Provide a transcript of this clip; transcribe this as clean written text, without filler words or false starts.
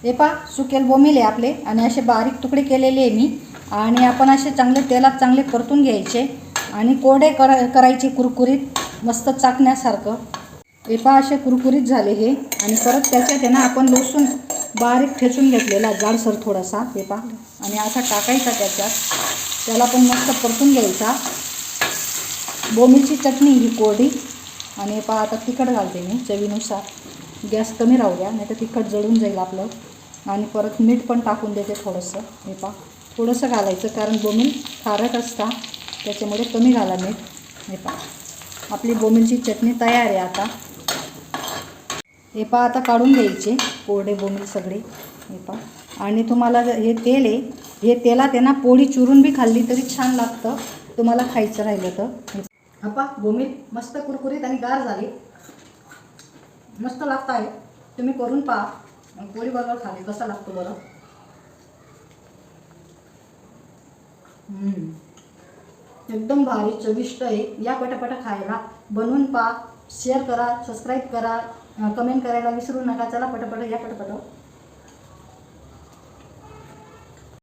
हे पहा सुकेल बोंबील आहे आपले आणि असे बारीक तुकडे केलेले आहे मी आणि आपण असे चांगले तेलात चांगले परतून घ्यायचे आणि कोरडे करायचे कुरकुरीत मस्त चाकण्यासारखं। हे पहा असे कुरकुरीत झाले हे आणि परत त्याच्यात आहे ना आपण लसूण बारीक ठेचून घेतलेला जाडसर थोडासा हे पहा आणि असा टाकायचा त्याच्यात, त्याला पण मस्त परतून घ्यायचा। बोंबीलची चटणी ही कोरडी आणि हे पहा आता तिखट घालते मी चवीनुसार, गॅस कमी राहू द्या नाही तर तिखट जळून जाईल आपलं। आणि परत मीठ पण टाकून देते थोडंसं, हे पहा थोडंसं घालायचं कारण बोंबील खारट असता त्याच्यामुळे कमी घाला मीठ। हे पहा आपली बोंबीलची चटणी तयार आहे आता। हे पहा आता काढून घ्यायचे कोरडे बोंबील सगळे हे पहा। आणि तुम्हाला हे तेल आहे, हे तेलात आहे ना पोळी चुरून बी खाल्ली तरी छान लागतं तुम्हाला खायचं राहिलं तर। हा पहा बोंबील मस्त कुरकुरीत आणि गार झाले, मस्त लागत आहे, तुम्ही करून पहा पोळी बरोबर खाली कसा लागतो बरं। एकदम भारी चविष्ट आहे, या पटापटा खायला बनवून पहा, शेअर करा, सबस्क्राईब करा, कमेंट करायला विसरू नका। चला पटापट या पटापट।